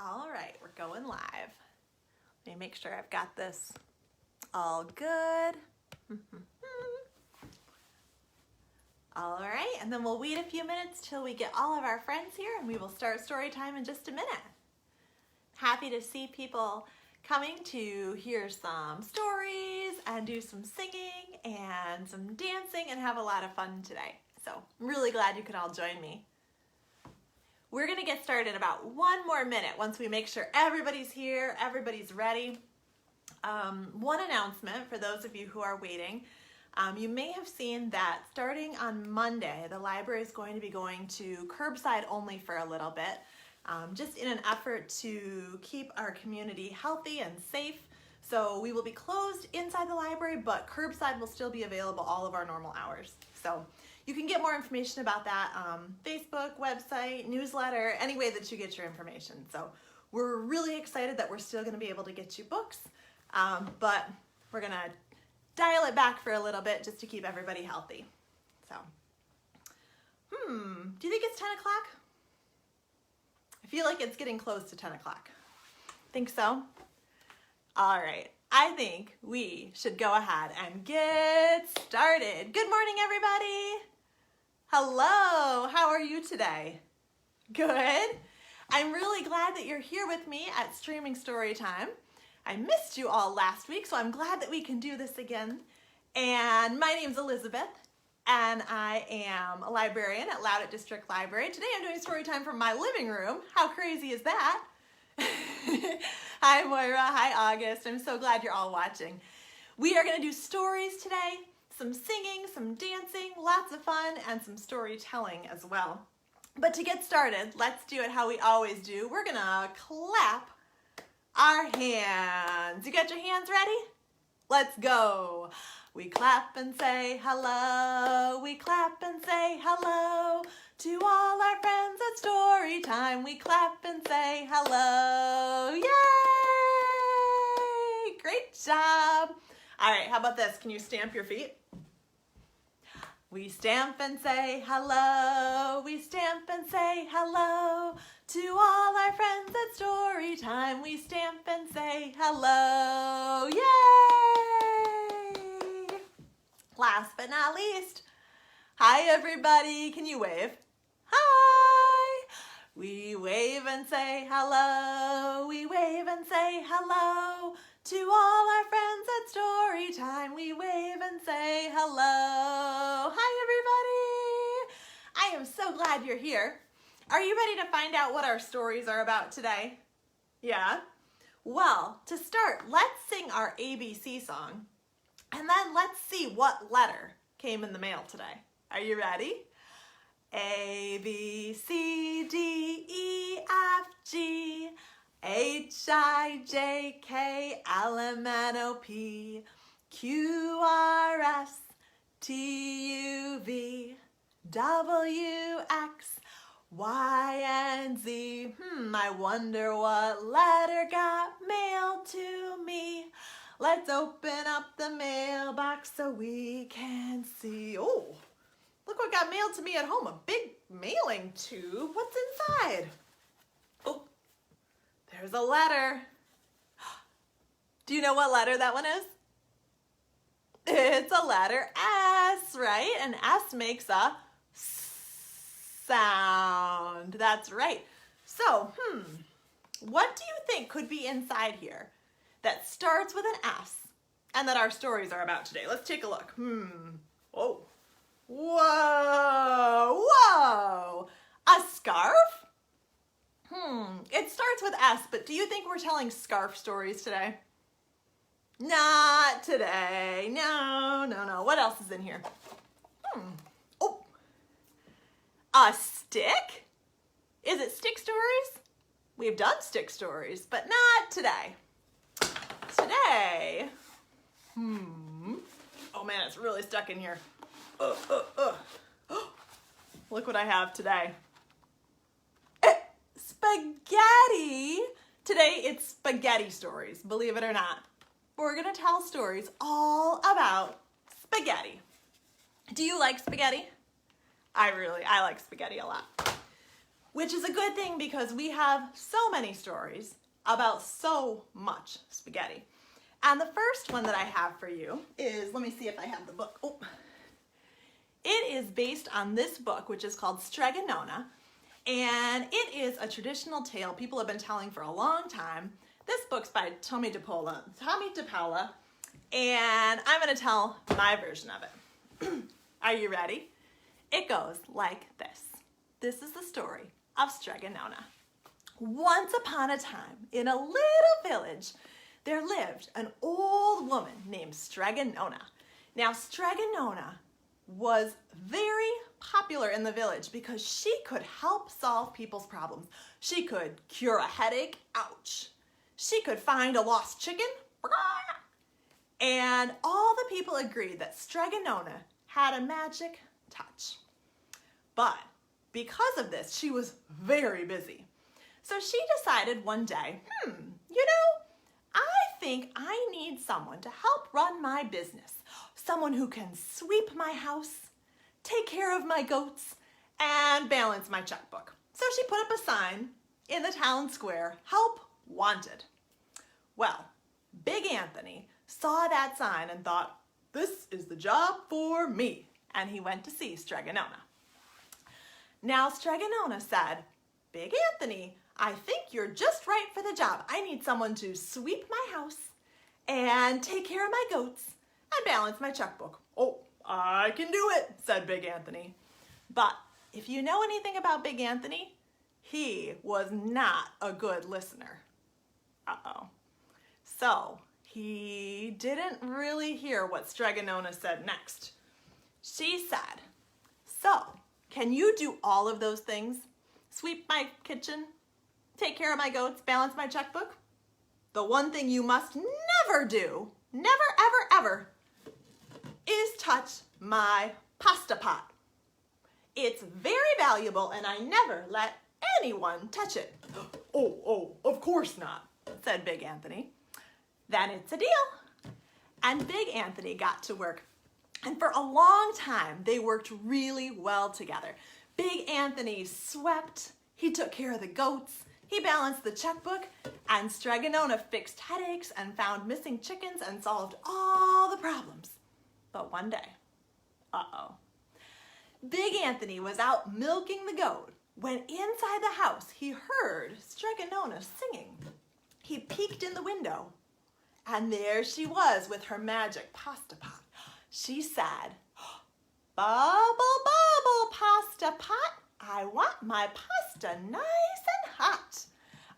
All right, we're going live. Let me make sure I've got this all good. All right, and then we'll wait a few minutes till we get all of our friends here and we will start story time in just a minute. Happy to see people coming to hear some stories and do some singing and some dancing and have a lot of fun today. So I'm really glad you could all join me. We're gonna get started in about one more minute once we make sure everybody's here, everybody's ready. One announcement for those of you who are waiting. You may have seen that starting on Monday, the library is going to be going to curbside only for a little bit, just in an effort to keep our community healthy and safe. So we will be closed inside the library, but curbside will still be available all of our normal hours. So you can get more information about that Facebook, website, newsletter, any way that you get your information. So we're really excited that we're still going to be able to get you books, but we're going to dial it back for a little bit just to keep everybody healthy. So, do you think it's 10 o'clock? I feel like it's getting close to 10 o'clock. Think so? All right. I think we should go ahead and get started. Good morning, everybody. Hello, how are you today? Good. I'm really glad that you're here with me at Streaming Storytime. I missed you all last week, so I'm glad that we can do this again. And my name's Elizabeth, and I am a librarian at Loudoun District Library. Today I'm doing story time from my living room. How crazy is that? Hi, Moira. Hi, August. I'm so glad you're all watching. We are going to do stories today, some singing, some dancing, lots of fun, and some storytelling as well. But to get started, let's do it how we always do. We're going to clap our hands. You got your hands ready? Let's go. We clap and say hello. We clap and say hello to all our friends at Storytime. We clap and say hello. Yay! Great job. All right, how about this? Can you stamp your feet? We stamp and say hello. We stamp and say hello to all our friends at Storytime. We stamp and say hello. Yay! Last but not least, hi everybody. Can you wave? Hi! We wave and say hello. We wave and say hello to all our friends at Storytime. We wave and say hello. Hi everybody! I am so glad you're here. Are you ready to find out what our stories are about today? Yeah? Well, to start, let's sing our ABC song, and then let's see what letter came in the mail today. Are you ready? A, B, C, D, E, F, G, H, I, J, K, L, M, N, O, P, Q, R, S, T, U, V, W, X, Y, and Z. I wonder what letter got mailed to me. Let's open up the mailbox so we can see. Oh, look what got mailed to me at home. A big mailing tube. What's inside? Oh, there's a letter. Do you know what letter that one is? It's a letter S, right? And S makes a sound. That's right. So, what do you think could be inside here that starts with an S and that our stories are about today? Let's take a look. Whoa. Whoa. Whoa. A scarf? It starts with S, but do you think we're telling scarf stories today? Not today. No, no, no. What else is in here? Oh. A stick? Is it stick stories? We've done stick stories, but not today. Today, oh man, it's really stuck in here. Look what I have today. Spaghetti. Today it's spaghetti stories, believe it or not. We're gonna tell stories all about spaghetti. Do you like spaghetti? I like spaghetti a lot. which is a good thing because we have so many stories about so much spaghetti. And the first one that I have for you is, let me see if I have the book. Oh. It is based on this book, which is called Stregonona, and it is a traditional tale people have been telling for a long time. This book's by Tommy DePaula, and I'm going to tell my version of it. Are you ready? It goes like this. This is the story of Stregonona. Once upon a time, in a little village, there lived an old woman named Stregonona. Now, Stregonona was very popular in the village because she could help solve people's problems. She could cure a headache, ouch. She could find a lost chicken, and all the people agreed that Stregonona had a magic touch. But because of this, she was very busy. So she decided one day, I think I need someone to help run my business. Someone who can sweep my house, take care of my goats, and balance my checkbook. So she put up a sign in the town square, help wanted. Well, Big Anthony saw that sign and thought, this is the job for me. And he went to see Stregonona. Now Stregonona said, Big Anthony, I think you're just right for the job. I need someone to sweep my house and take care of my goats and balance my checkbook. Oh, I can do it, said Big Anthony. But if you know anything about Big Anthony, he was not a good listener. Uh-oh. So he didn't really hear what Stregonona said next. She said, so can you do all of those things? Sweep my kitchen, take care of my goats, balance my checkbook? The one thing you must never do, never, ever, ever, is touch my pasta pot. It's very valuable and I never let anyone touch it. Oh, of course not, said Big Anthony. Then it's a deal. And Big Anthony got to work. And for a long time, they worked really well together. Big Anthony swept, he took care of the goats, he balanced the checkbook, and Stregonona fixed headaches and found missing chickens and solved all the problems. But one day, Big Anthony was out milking the goat when inside the house he heard Stregonona singing. He peeked in the window, and there she was with her magic pasta pot. She said, bubble, bubble, pasta pot, I want my pasta nice and hot.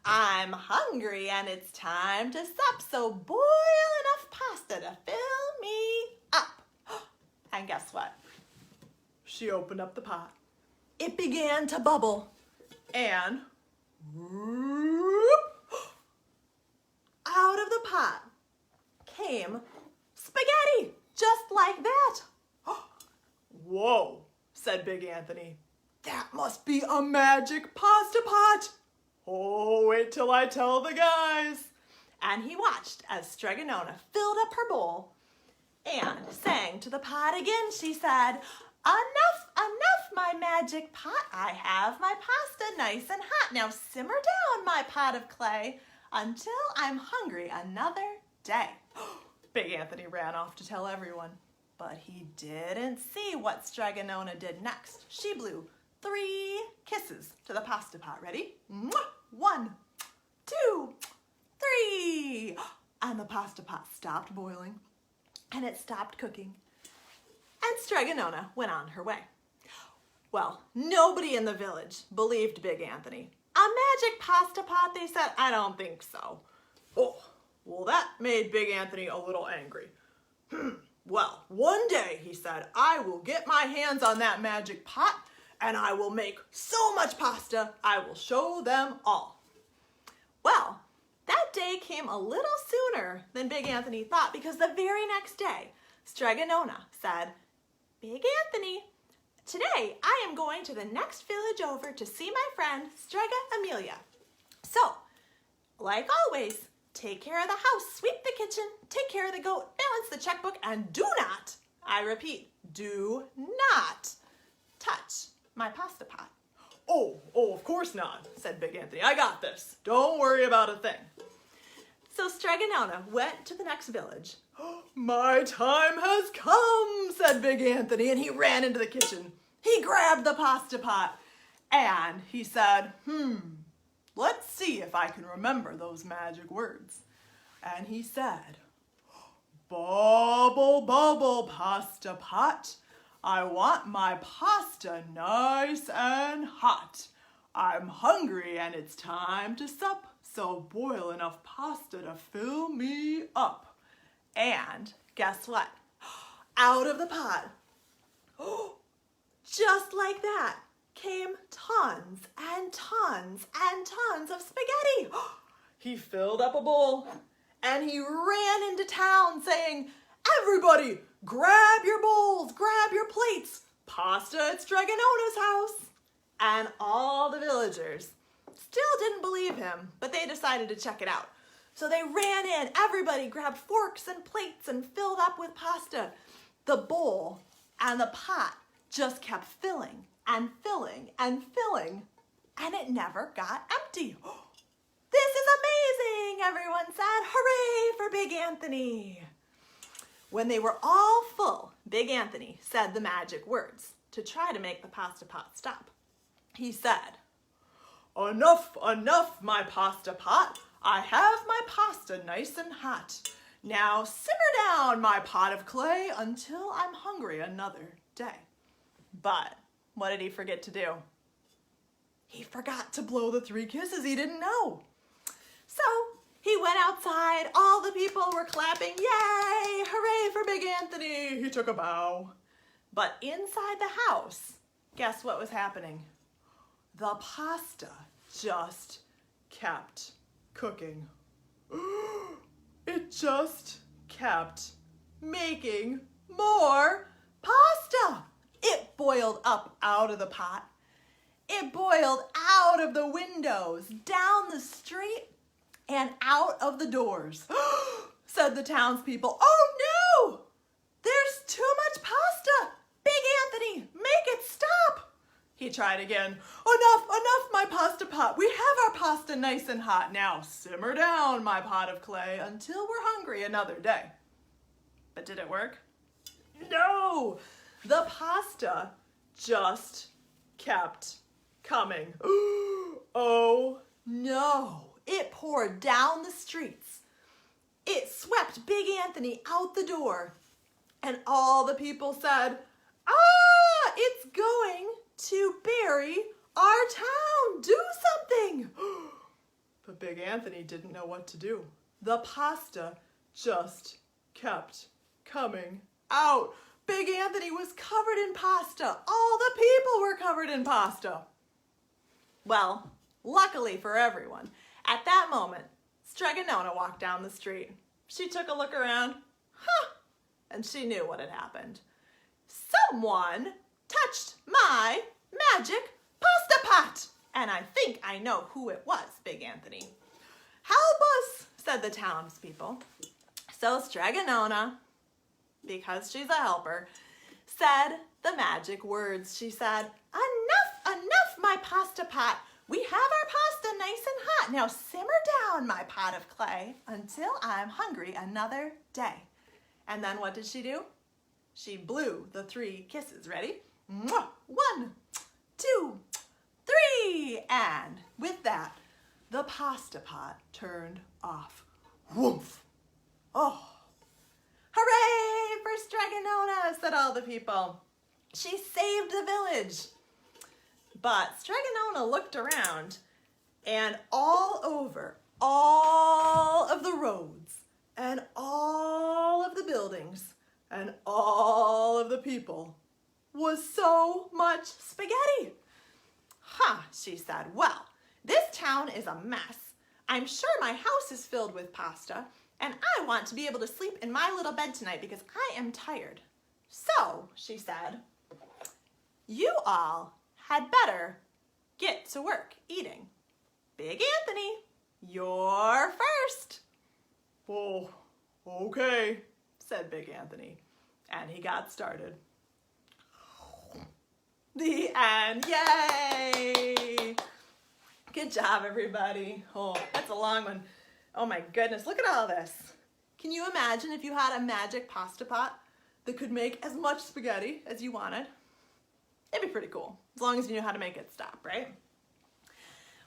I'm hungry and it's time to sup, so boil enough pasta to fill me up. And guess what? She opened up the pot. It began to bubble, and out of the pot came spaghetti, just like that. Whoa, said Big Anthony. That must be a magic pasta pot. Oh, wait till I tell the guys. And he watched as Stregonona filled up her bowl and sang to the pot again. She said, enough, enough, my magic pot. I have my pasta nice and hot. Now simmer down, my pot of clay, until I'm hungry another day. Big Anthony ran off to tell everyone, but he didn't see what Stregonona did next. She blew 3 kisses to the pasta pot. Ready? 1, 2, 3. And the pasta pot stopped boiling, and it stopped cooking, and Stregonona went on her way. Well, nobody in the village believed Big Anthony. A magic pasta pot, they said? I don't think so. Oh, well, that made Big Anthony a little angry. Well, one day, he said, I will get my hands on that magic pot and I will make so much pasta, I will show them all. Well, that day came a little sooner than Big Anthony thought, because the very next day, Stregonona said, Big Anthony, today I am going to the next village over to see my friend Strega Amelia. So, like always, take care of the house, sweep the kitchen, take care of the goat, balance the checkbook, and do not, I repeat, do not touch my pasta pot. Oh, of course not, said Big Anthony. I got this. Don't worry about a thing. So Stregonona went to the next village. My time has come, said Big Anthony, and he ran into the kitchen. He grabbed the pasta pot, and he said, let's see if I can remember those magic words. And he said, bubble, bubble, pasta pot. I want my pasta nice and hot. I'm hungry and it's time to sup, so boil enough pasta to fill me up. And guess what? Out of the pot, just like that, came tons and tons and tons of spaghetti. He filled up a bowl and he ran into town saying, everybody, grab your bowls, grab your plates. Pasta at Stregonona's house. And all the villagers still didn't believe him, but they decided to check it out. So they ran in, everybody grabbed forks and plates and filled up with pasta. The bowl and the pot just kept filling and filling and filling, and it never got empty. This is amazing, everyone said. Hooray for Big Anthony. When they were all full, Big Anthony said the magic words to try to make the pasta pot stop. He said, enough, enough, my pasta pot. I have my pasta nice and hot. Now simmer down, my pot of clay, until I'm hungry another day. But what did he forget to do? He forgot to blow the 3 kisses he didn't know. So he went outside, all the people were clapping, yay, hooray for Big Anthony. He took a bow. But inside the house, guess what was happening? The pasta just kept cooking. It just kept making more pasta. It boiled up out of the pot. It boiled out of the windows, down the street, and out of the doors. Said the townspeople, oh no! There's too much pasta! Big Anthony, make it stop! He tried again. Enough, enough, my pasta pot. We have our pasta nice and hot. Now simmer down, my pot of clay, until we're hungry another day. But did it work? No! The pasta just kept coming. Oh no! It poured down the streets. It swept Big Anthony out the door. And all the people said, ah, it's going to bury our town. Do something. But Big Anthony didn't know what to do. The pasta just kept coming out. Big Anthony was covered in pasta. All the people were covered in pasta. Well, luckily for everyone, at that moment, Stregonona walked down the street. She took a look around, and she knew what had happened. Someone touched my magic pasta pot, and I think I know who it was, Big Anthony. Help us, said the townspeople. So Stregonona, because she's a helper, said the magic words. She said, enough, enough, my pasta pot. We have our pasta nice and hot. Now simmer down, my pot of clay, until I'm hungry another day. And then what did she do? She blew the 3 kisses. Ready? 1, 2, 3. And with that, the pasta pot turned off. Woof! Oh, hooray for Stregonona, said all the people. She saved the village. But Stregonona looked around, and all over, all of the roads, and all of the buildings, and all of the people was so much spaghetti. She said, well, this town is a mess. I'm sure my house is filled with pasta, and I want to be able to sleep in my little bed tonight because I am tired. So, she said, you all had better get to work eating. Big Anthony, you're first. Oh, okay, said Big Anthony, and he got started. The end. Yay! Good job, everybody. Oh, that's a long one. Oh my goodness, look at all this. Can you imagine if you had a magic pasta pot that could make as much spaghetti as you wanted? It'd be pretty cool, as long as you knew how to make it stop, right?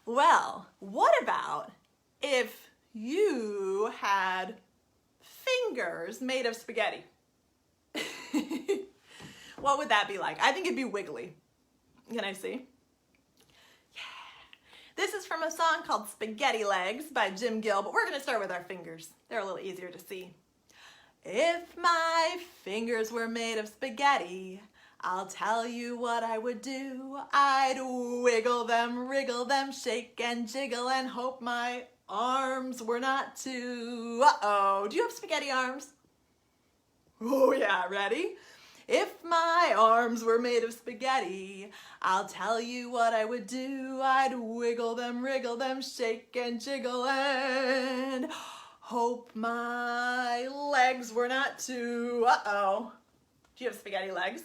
Well, what about if you had fingers made of spaghetti? What would that be like? I think it'd be wiggly. Can I see? This is from a song called Spaghetti Legs by Jim Gill, but we're going to start with our fingers. They're a little easier to see. If my fingers were made of spaghetti, I'll tell you what I would do. I'd wiggle them, wriggle them, shake and jiggle and hope my arms were not too. Uh-oh. Do you have spaghetti arms? Oh yeah, ready? If my arms were made of spaghetti, I'll tell you what I would do. I'd wiggle them, wriggle them, shake and jiggle and hope my legs were not too. Uh-oh. Do you have spaghetti legs?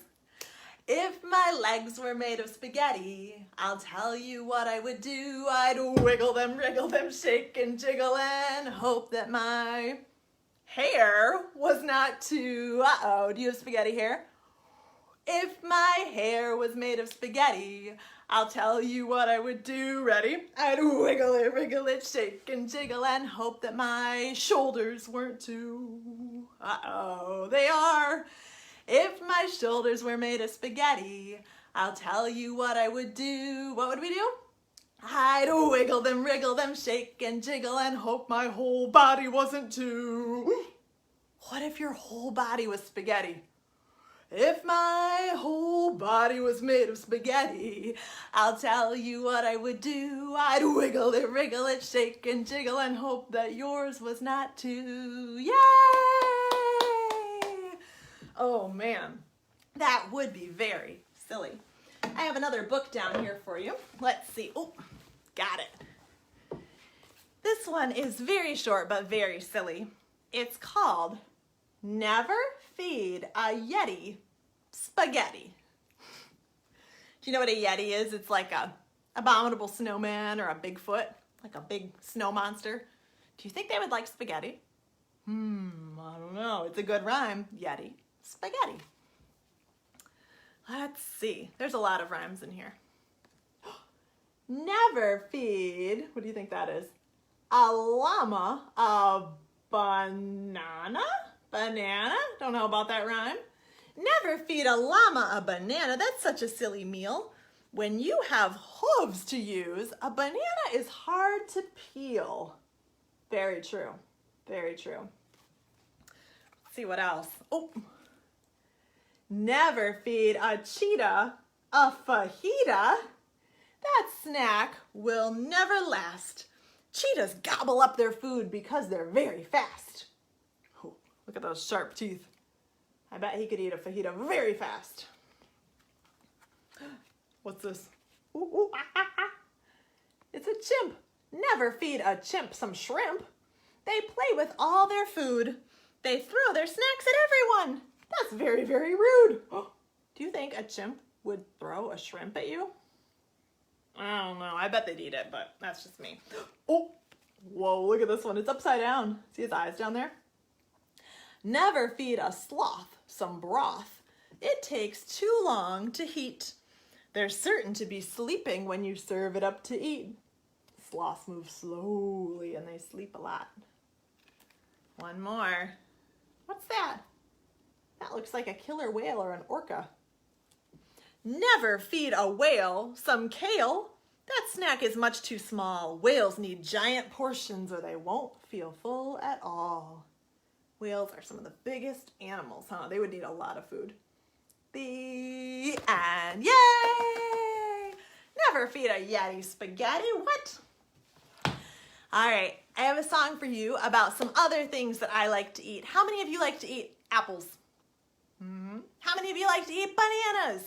If my legs were made of spaghetti, I'll tell you what I would do. I'd wiggle them, wriggle them, shake and jiggle and hope that my hair was not too. Uh-oh. Do you have spaghetti hair? If my hair was made of spaghetti, I'll tell you what I would do. Ready? I'd wiggle it, wriggle it, shake and jiggle and hope that my shoulders weren't too. Uh-oh, they are. If my shoulders were made of spaghetti, I'll tell you what I would do. What would we do? I'd wiggle them, wriggle them, shake and jiggle and hope my whole body wasn't too. What if your whole body was spaghetti? If my whole body was made of spaghetti, I'll tell you what I would do. I'd wiggle it, wriggle it, shake and jiggle and hope that yours was not too. Yay! Oh man, that would be very silly. I have another book down here for you. Let's see. Oh, got it. This one is very short but very silly. It's called Never Feed a Yeti Spaghetti. Do you know what a Yeti is? It's like a abominable snowman or a Bigfoot, like a big snow monster. Do you think they would like spaghetti? I don't know. It's a good rhyme. Yeti, spaghetti. Let's see. There's a lot of rhymes in here. Never feed, what do you think that is? A llama a banana? Banana? Don't know about that rhyme. Never feed a llama a banana. That's such a silly meal. When you have hooves to use, a banana is hard to peel. Very true. Very true. Let's see what else. Oh. Never feed a cheetah a fajita. That snack will never last. Cheetahs gobble up their food because they're very fast. Oh, look at those sharp teeth. I bet he could eat a fajita very fast. What's this? Ooh, ooh, ah, ah, ah. It's a chimp. Never feed a chimp some shrimp. They play with all their food. They throw their snacks at everyone. That's very, very rude. Do you think a chimp would throw a shrimp at you? I don't know. I bet they'd eat it, but that's just me. Oh, whoa, look at this one. It's upside down. See his eyes down there? Never feed a sloth some broth. It takes too long to heat. They're certain to be sleeping when you serve it up to eat. Sloths move slowly and they sleep a lot. One more. What's that? That looks like a killer whale or an orca. Never feed a whale some kale. That snack is much too small. Whales need giant portions or they won't feel full at all. Whales are some of the biggest animals, huh? They would need a lot of food. The end. Yay! Never feed a Yeti spaghetti. What? All right, I have a song for you about some other things that I like to eat. How many of you like to eat apples? How many of you like to eat bananas?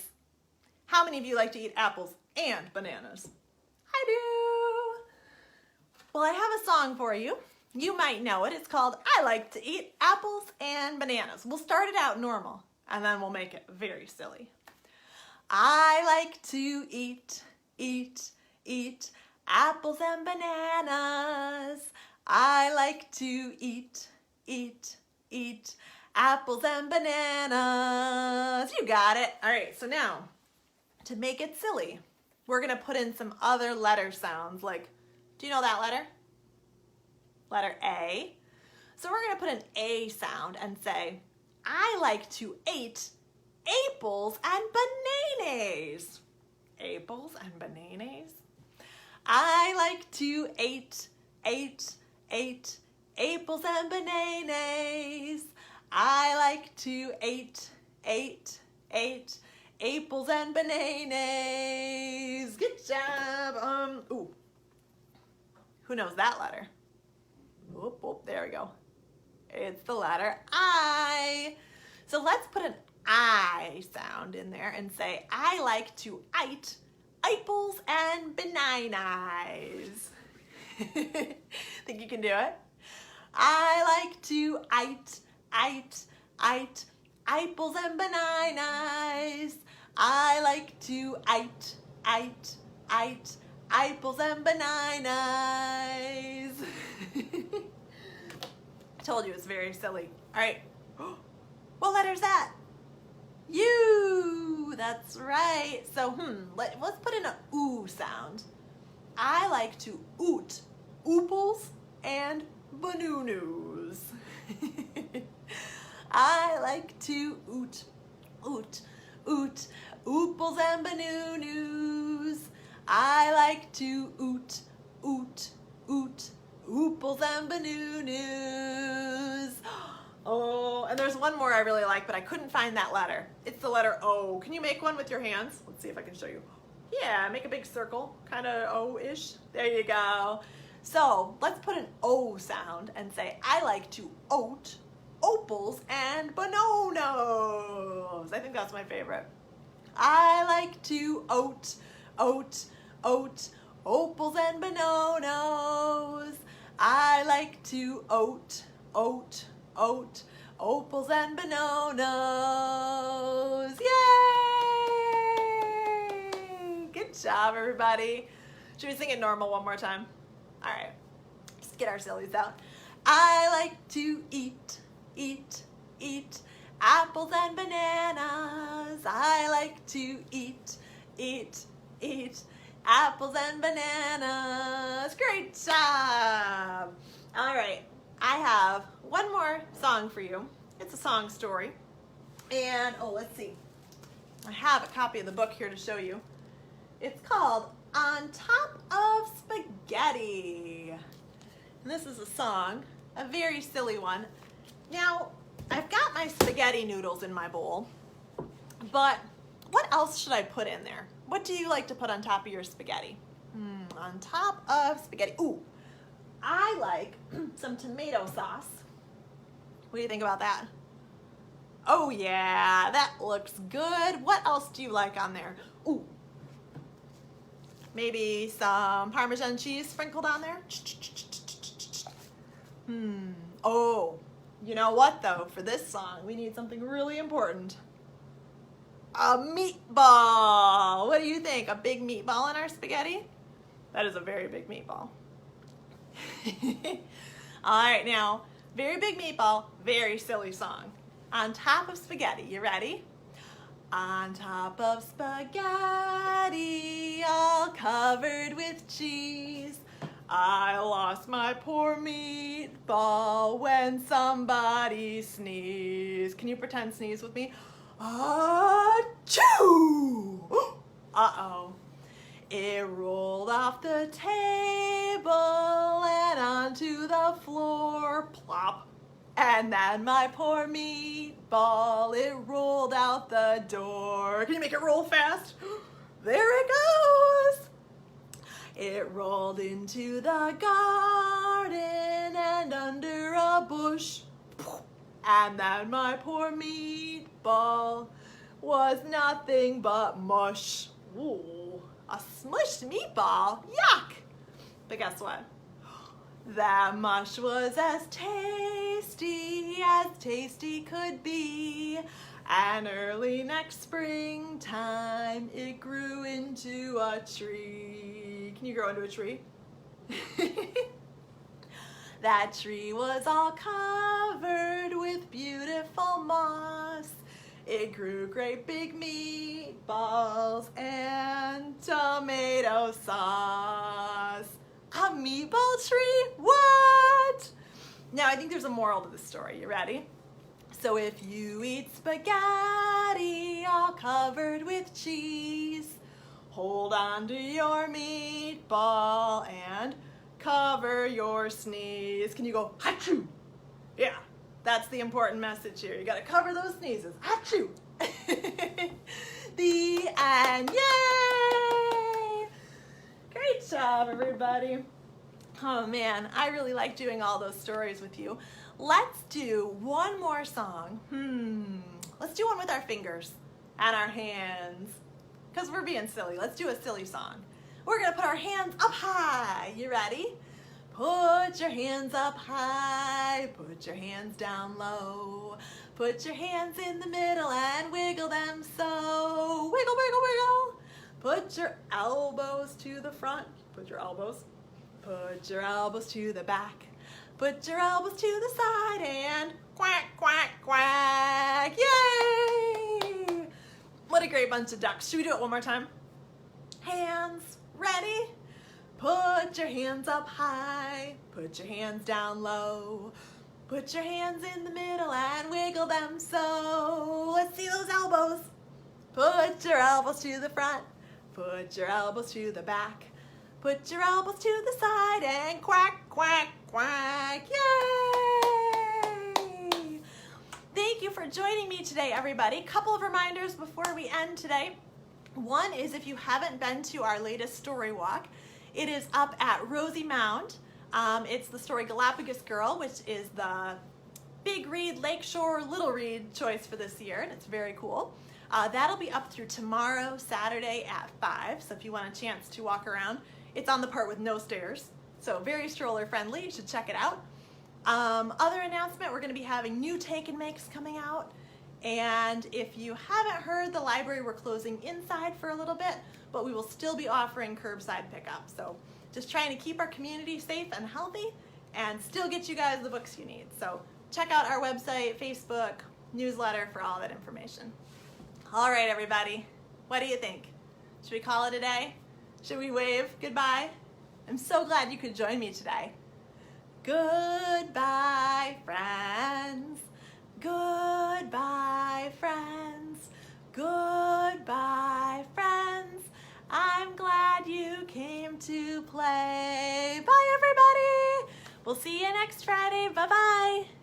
How many of you like to eat apples and bananas? I do. Well, I have a song for you. You might know it. It's called I Like to Eat Apples and Bananas. We'll start it out normal and then we'll make it very silly. I like to eat, eat, eat apples and bananas. I like to eat, eat, eat apples and bananas. You got it. All right, so now to make it silly, we're gonna put in some other letter sounds like, do you know that letter? Letter A. So we're gonna put an A sound and say, I like to eat apples and bananas. Apples and bananas. I like to eat apples and bananas. I like to eat apples and bananas. Good job. Ooh. Who knows that letter? Oop, oop, there we go. It's the letter I. So let's put an I sound in there and say, I like to eat apples and bananas. Think you can do it? I like to eat apples and bananas. I like to eat apples and bananas. I told you it's very silly. All right. What letter's that? U. That's right. So, let's put in a oo sound. I like to oot ooples and banoonus. I like to oot ooples and banoonus. I like to oot ooples and banoonus. Oh, and there's one more I really like, but I couldn't find that letter. It's the letter O. Can you make one with your hands? Let's see if I can show you. Yeah, make a big circle, kind of O-ish. There you go. So let's put an O sound and say, I like to oat opals and bananas. I think that's my favorite. I like to oat opals and bananas. I like to oat opals and bananas. Yay! Good job, everybody. Should we sing it normal one more time? All right, just get our sillies out. I like to eat apples and bananas. I like to eat apples and bananas. Great job. All right, I have one more song for you. It's a song story. And, let's see. I have a copy of the book here to show you. It's called On Top of Spaghetti. And this is a song, a very silly one. Now, I've got my spaghetti noodles in my bowl, but what else should I put in there? What do you like to put on top of your spaghetti? On top of spaghetti. Ooh, I like some tomato sauce. What do you think about that? Oh yeah, that looks good. What else do you like on there? Ooh, maybe some Parmesan cheese sprinkled on there. Oh, you know what though? For this song, we need something really important. A meatball. What do you think? A big meatball in our spaghetti? That is a very big meatball. All right, now, very big meatball, very silly song. On top of spaghetti, you ready? On top of spaghetti, all covered with cheese, I lost my poor meatball when somebody sneezed. Can you pretend sneeze with me? Achoo! Uh-oh. It rolled off the table and onto the floor, plop. And then my poor meatball, it rolled out the door. Can you make it roll fast? There it goes. It rolled into the garden and under a bush. And then my poor meatball was nothing but mush. Ooh, a smushed meatball, yuck! But guess what? That mush was as tasty could be. And early next springtime, it grew into a tree. Can you grow into a tree? That tree was all covered with beautiful moss. It grew great big meatballs and tomato sauce. A meatball tree? What? Now I think there's a moral to this story. You ready? So if you eat spaghetti all covered with cheese, hold on to your meatball and cover your sneeze. Can you go, achoo? Yeah, that's the important message here. You gotta cover those sneezes. Achoo! The end. Yay! Great job, everybody. Oh man, I really like doing all those stories with you. Let's do one more song. Let's do one with our fingers and our hands. Because we're being silly. Let's do a silly song. We're going to put our hands up high. You ready? Put your hands up high. Put your hands down low. Put your hands in the middle and wiggle them so. Wiggle, wiggle, wiggle. Put your elbows to the front. Put your elbows. Put your elbows to the back. Put your elbows to the side and quack, quack, quack. Yay! What a great bunch of ducks. Should we do it one more time? Hands, ready? Put your hands up high. Put your hands down low. Put your hands in the middle and wiggle them so. Let's see those elbows. Put your elbows to the front. Put your elbows to the back. Put your elbows to the side and quack, quack, quack. Yay! Thank you for joining me today, everybody. Couple of reminders before we end today. One is if you haven't been to our latest story walk, it is up at Rosie Mound. It's the story Galapagos Girl, which is the Big Read, Lakeshore, Little Read choice for this year, and it's very cool. That'll be up through tomorrow, Saturday at 5, so if you want a chance to walk around, it's on the part with no stairs, so very stroller friendly. You should check it out. Other announcement, we're going to be having new take and makes coming out. And if you haven't heard, the library, we're closing inside for a little bit, but we will still be offering curbside pickup. So just trying to keep our community safe and healthy and still get you guys the books you need. So check out our website, Facebook, newsletter for all that information. All right, everybody, what do you think? Should we call it a day? Should we wave goodbye? I'm so glad you could join me today. Goodbye, friends. Goodbye, friends. Goodbye, friends. I'm glad you came to play. Bye, everybody. We'll see you next Friday. Bye-bye.